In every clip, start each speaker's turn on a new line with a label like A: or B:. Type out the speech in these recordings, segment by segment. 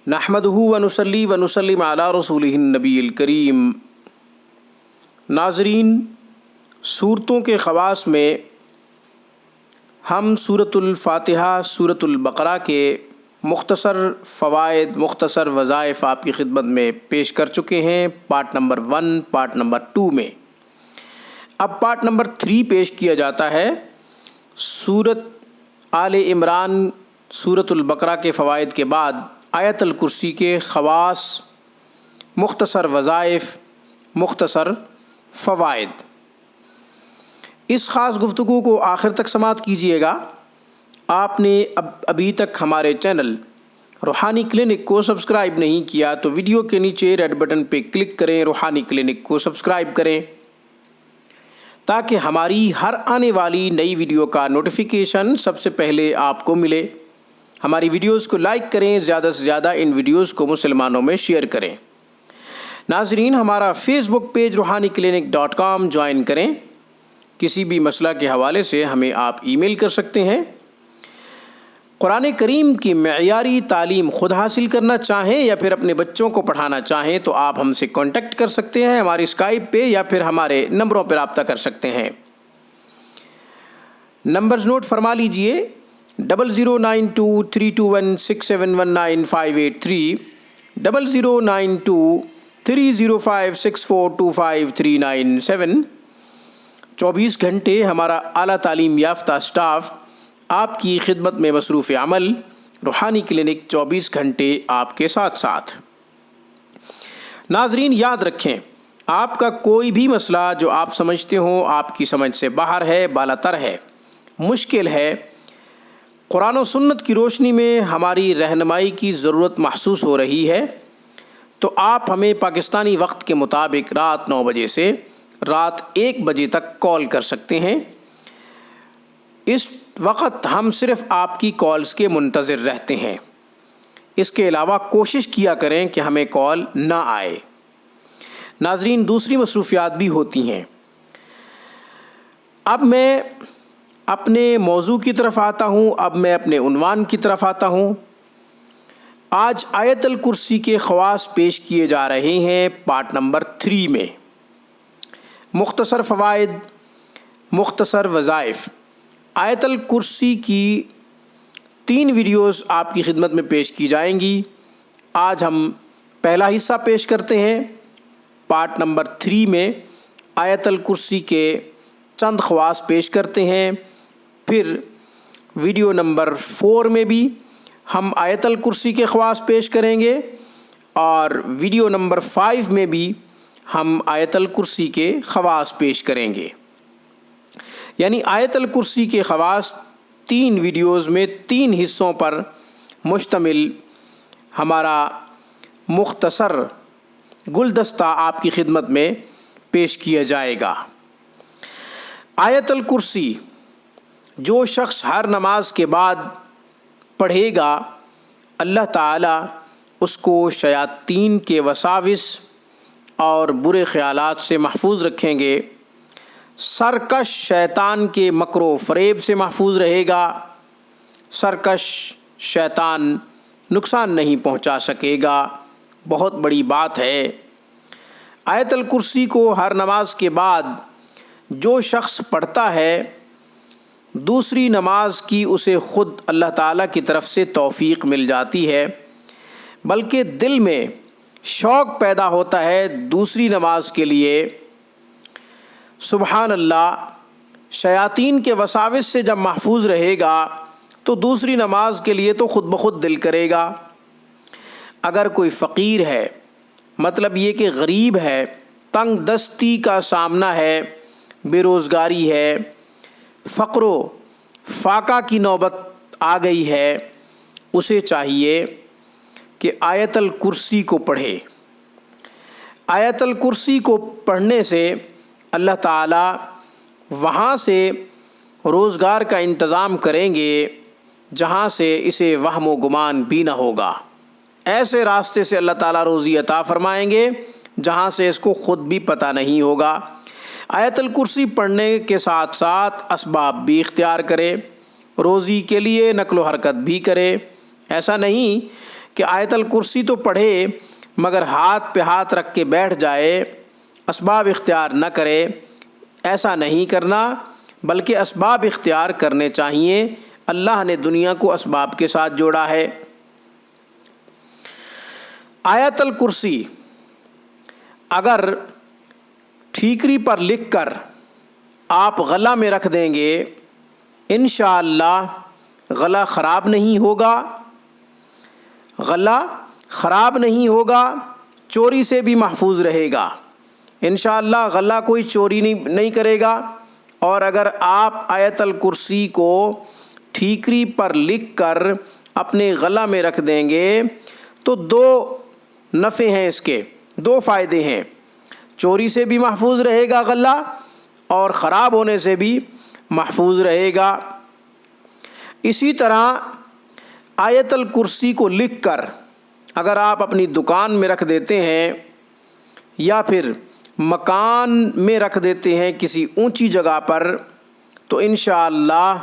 A: نحمدہ ونصلی ونسلم علی رسولہ النبی الکریم۔ ناظرین، صورتوں کے خواص میں ہم سورۃ الفاتحہ، سورۃ البقرہ کے مختصر فوائد، مختصر وظائف آپ کی خدمت میں پیش کر چکے ہیں، پارٹ نمبر 1، پارٹ نمبر 2 میں۔ اب پارٹ نمبر 3 پیش کیا جاتا ہے۔ سورۃ آل عمران، سورۃ البقرہ کے فوائد کے بعد آیت الکرسی کے خواص، مختصر وظائف، مختصر فوائد۔ اس خاص گفتگو کو آخر تک سماعت کیجیے گا۔ آپ نے ابھی تک ہمارے چینل روحانی کلینک کو سبسکرائب نہیں کیا تو ویڈیو کے نیچے ریڈ بٹن پہ کلک کریں، روحانی کلینک کو سبسکرائب کریں تاکہ ہماری ہر آنے والی نئی ویڈیو کا نوٹیفیکیشن سب سے پہلے آپ کو ملے۔ ہماری ویڈیوز کو لائک کریں، زیادہ سے زیادہ ان ویڈیوز کو مسلمانوں میں شیئر کریں۔ ناظرین، ہمارا فیس بک پیج روحانیکلینک.com جوائن کریں۔ کسی بھی مسئلہ کے حوالے سے ہمیں آپ ای میل کر سکتے ہیں۔ قرآن کریم کی معیاری تعلیم خود حاصل کرنا چاہیں یا پھر اپنے بچوں کو پڑھانا چاہیں تو آپ ہم سے کانٹیکٹ کر سکتے ہیں ہماری اسکائپ پہ یا پھر ہمارے نمبروں پہ رابطہ کر سکتے ہیں۔ نمبرز نوٹ فرما لیجئے: 00923216719583، 00923056425397۔ 24 گھنٹے ہمارا اعلیٰ تعلیم یافتہ اسٹاف آپ کی خدمت میں مصروف عمل۔ روحانی کلینک 24 گھنٹے آپ کے ساتھ ساتھ۔ ناظرین، یاد رکھیں، آپ کا کوئی بھی مسئلہ جو آپ سمجھتے ہوں آپ کی سمجھ سے باہر ہے، بالاتر ہے، مشکل ہے، قرآن و سنت کی روشنی میں ہماری رہنمائی کی ضرورت محسوس ہو رہی ہے تو آپ ہمیں پاکستانی وقت کے مطابق رات 9 بجے سے رات 1 بجے تک کال کر سکتے ہیں۔ اس وقت ہم صرف آپ کی کالز کے منتظر رہتے ہیں۔ اس کے علاوہ کوشش کیا کریں کہ ہمیں کال نہ آئے۔ ناظرین، دوسری مصروفیات بھی ہوتی ہیں۔ اب میں اپنے موضوع کی طرف آتا ہوں، اب میں اپنے عنوان کی طرف آتا ہوں۔ آج آیت الکرسی کے خواص پیش کیے جا رہے ہیں پارٹ نمبر 3 میں۔ مختصر فوائد، مختصر وظائف۔ آیت الکرسی کی 3 ویڈیوز آپ کی خدمت میں پیش کی جائیں گی۔ آج ہم پہلا حصہ پیش کرتے ہیں۔ پارٹ نمبر 3 میں آیت الکرسی کے چند خواص پیش کرتے ہیں۔ پھر ویڈیو نمبر 4 میں بھی ہم آیت الکرسی کے خواص پیش کریں گے اور ویڈیو نمبر 5 میں بھی ہم آیت الکرسی کے خواص پیش کریں گے۔ یعنی آیت الکرسی کے خواص 3 ویڈیوز میں 3 حصوں پر مشتمل ہمارا مختصر گلدستہ آپ کی خدمت میں پیش کیا جائے گا۔ آیت الکرسی جو شخص ہر نماز کے بعد پڑھے گا، اللہ تعالیٰ اس کو شیاطین کے وساوس اور برے خیالات سے محفوظ رکھیں گے، سرکش شیطان کے مکر و فریب سے محفوظ رہے گا۔ سرکش شیطان نقصان نہیں پہنچا سکے گا۔ بہت بڑی بات ہے۔ آیت الکرسی کو ہر نماز کے بعد جو شخص پڑھتا ہے، دوسری نماز کی اسے خود اللہ تعالیٰ کی طرف سے توفیق مل جاتی ہے، بلکہ دل میں شوق پیدا ہوتا ہے دوسری نماز کے لیے۔ سبحان اللہ، شیاطین کے وساوس سے جب محفوظ رہے گا تو دوسری نماز کے لیے تو خود بخود دل کرے گا۔ اگر کوئی فقیر ہے، مطلب یہ کہ غریب ہے، تنگ دستی کا سامنا ہے، بے روزگاری ہے، فقر و فاقہ کی نوبت آ گئی ہے، اسے چاہیے کہ آیت الکرسی کو پڑھے۔ آیت الکرسی کو پڑھنے سے اللہ تعالیٰ وہاں سے روزگار کا انتظام کریں گے جہاں سے اسے وہم و گمان بھی نہ ہوگا۔ ایسے راستے سے اللہ تعالیٰ روزی عطا فرمائیں گے جہاں سے اس کو خود بھی پتہ نہیں ہوگا۔ آیت الکرسی پڑھنے کے ساتھ ساتھ اسباب بھی اختیار کرے، روزی کے لیے نقل و حرکت بھی کرے۔ ایسا نہیں کہ آیت الکرسی تو پڑھے مگر ہاتھ پہ ہاتھ رکھ کے بیٹھ جائے، اسباب اختیار نہ کرے، ایسا نہیں کرنا، بلکہ اسباب اختیار کرنے چاہیے۔ اللہ نے دنیا کو اسباب کے ساتھ جوڑا ہے۔ آیت الکرسی اگر ٹھیکری پر لکھ کر آپ غلہ میں رکھ دیں گے، انشاءاللہ غلہ خراب نہیں ہوگا، غلہ خراب نہیں ہوگا، چوری سے بھی محفوظ رہے گا۔ انشاءاللہ غلہ کوئی چوری نہیں کرے گا۔ اور اگر آپ آیت الکرسی کو ٹھیکری پر لکھ کر اپنے غلہ میں رکھ دیں گے تو دو نفع ہیں، اس کے دو فائدے ہیں، چوری سے بھی محفوظ رہے گا غلہ اور خراب ہونے سے بھی محفوظ رہے گا۔ اسی طرح آیت الکرسی کو لکھ کر اگر آپ اپنی دکان میں رکھ دیتے ہیں یا پھر مکان میں رکھ دیتے ہیں کسی اونچی جگہ پر، تو انشاءاللہ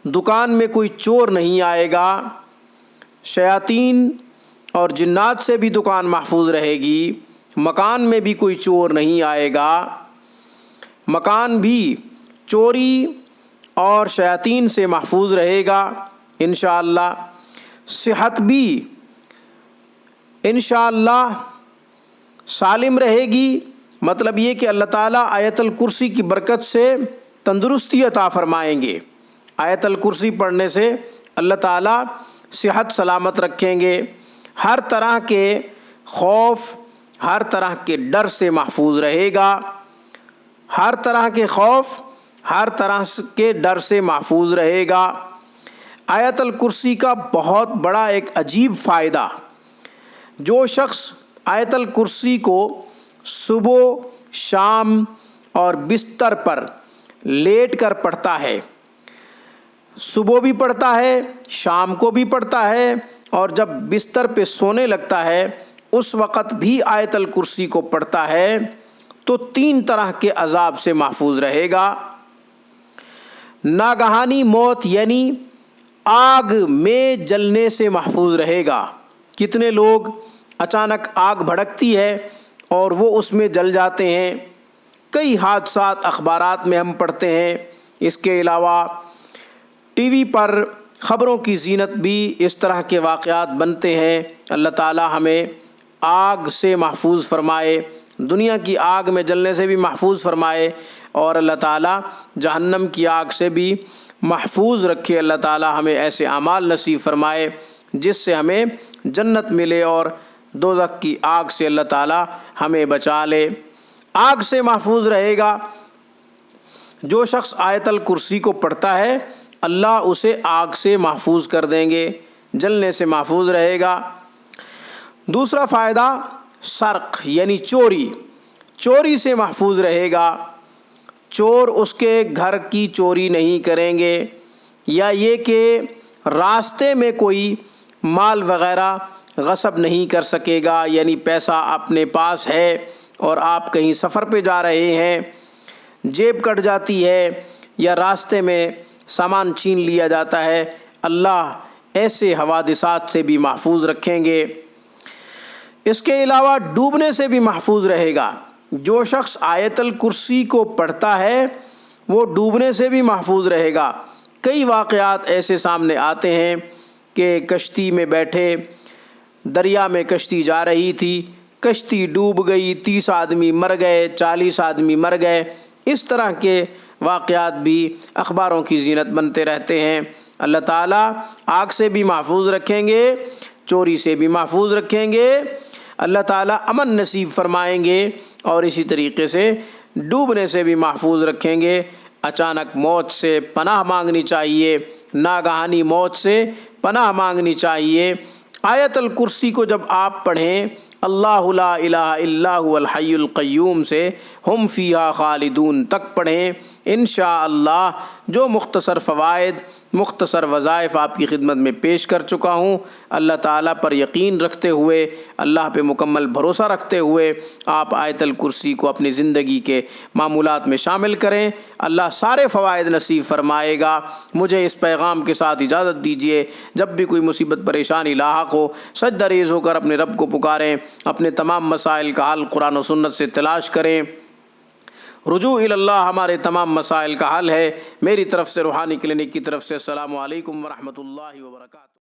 A: دکان میں کوئی چور نہیں آئے گا، شیاطین اور جنات سے بھی دکان محفوظ رہے گی، مکان میں بھی کوئی چور نہیں آئے گا، مکان بھی چوری اور شیاطین سے محفوظ رہے گا انشاءاللہ۔ صحت بھی انشاءاللہ سالم رہے گی، مطلب یہ کہ اللہ تعالیٰ آیت الکرسی کی برکت سے تندرستی عطا فرمائیں گے۔ آیت الکرسی پڑھنے سے اللہ تعالیٰ صحت سلامت رکھیں گے، ہر طرح کے خوف، ہر طرح کے ڈر سے محفوظ رہے گا، ہر طرح کے خوف، ہر طرح کے ڈر سے محفوظ رہے گا۔ آیت الکرسی کا بہت بڑا ایک عجیب فائدہ، جو شخص آیت الکرسی کو صبح، شام اور بستر پر لیٹ کر پڑھتا ہے، صبح بھی پڑھتا ہے، شام کو بھی پڑھتا ہے، اور جب بستر پہ سونے لگتا ہے اس وقت بھی آیت الکرسی کو پڑھتا ہے، تو 3 طرح کے عذاب سے محفوظ رہے گا۔ ناگہانی موت یعنی آگ میں جلنے سے محفوظ رہے گا۔ کتنے لوگ اچانک آگ بھڑکتی ہے اور وہ اس میں جل جاتے ہیں، کئی حادثات اخبارات میں ہم پڑھتے ہیں۔ اس کے علاوہ ٹی وی پر خبروں کی زینت بھی اس طرح کے واقعات بنتے ہیں۔ اللہ تعالی ہمیں آگ سے محفوظ فرمائے، دنیا کی آگ میں جلنے سے بھی محفوظ فرمائے، اور اللہ تعالی جہنم کی آگ سے بھی محفوظ رکھے۔ اللہ تعالی ہمیں ایسے اعمال نصیب فرمائے جس سے ہمیں جنت ملے، اور دوزخ کی آگ سے اللہ تعالی ہمیں بچا لے۔ آگ سے محفوظ رہے گا، جو شخص آیت الکرسی کو پڑھتا ہے اللہ اسے آگ سے محفوظ کر دیں گے، جلنے سے محفوظ رہے گا۔ دوسرا فائدہ سرق یعنی چوری، چوری سے محفوظ رہے گا، چور اس کے گھر کی چوری نہیں کریں گے، یا یہ کہ راستے میں کوئی مال وغیرہ غصب نہیں کر سکے گا، یعنی پیسہ اپنے پاس ہے اور آپ کہیں سفر پہ جا رہے ہیں، جیب کٹ جاتی ہے یا راستے میں سامان چھین لیا جاتا ہے، اللہ ایسے حوادثات سے بھی محفوظ رکھیں گے۔ اس کے علاوہ ڈوبنے سے بھی محفوظ رہے گا، جو شخص آیت الکرسی کو پڑھتا ہے وہ ڈوبنے سے بھی محفوظ رہے گا۔ کئی واقعات ایسے سامنے آتے ہیں کہ کشتی میں بیٹھے، دریا میں کشتی جا رہی تھی، کشتی ڈوب گئی، 30 آدمی مر گئے، 40 آدمی مر گئے۔ اس طرح کے واقعات بھی اخباروں کی زینت بنتے رہتے ہیں۔ اللہ تعالیٰ آگ سے بھی محفوظ رکھیں گے، چوری سے بھی محفوظ رکھیں گے، اللہ تعالیٰ امن نصیب فرمائیں گے، اور اسی طریقے سے ڈوبنے سے بھی محفوظ رکھیں گے۔ اچانک موت سے پناہ مانگنی چاہیے، ناگہانی موت سے پناہ مانگنی چاہیے۔ آیت الکرسی کو جب آپ پڑھیں اللہ لا الہ الا هو الحی القیوم سے ہم فیہا خالدون تک پڑھیں، انشاءاللہ جو مختصر فوائد، مختصر وظائف آپ کی خدمت میں پیش کر چکا ہوں۔ اللہ تعالیٰ پر یقین رکھتے ہوئے، اللہ پہ مکمل بھروسہ رکھتے ہوئے آپ آیت الکرسی کو اپنی زندگی کے معمولات میں شامل کریں۔ اللہ سارے فوائد نصیب فرمائے گا۔ مجھے اس پیغام کے ساتھ اجازت دیجیے، جب بھی کوئی مصیبت پریشانی لاحق ہو، سجدہ ریز ہو کر اپنے رب کو پکاریں، اپنے تمام مسائل کا حل قرآن و سنت سے تلاش کریں۔ رجوع اللہ ہمارے تمام مسائل کا حل ہے۔ میری طرف سے، روحانی کلینک کی طرف سے، السلام علیکم ورحمۃ اللہ وبرکاتہ۔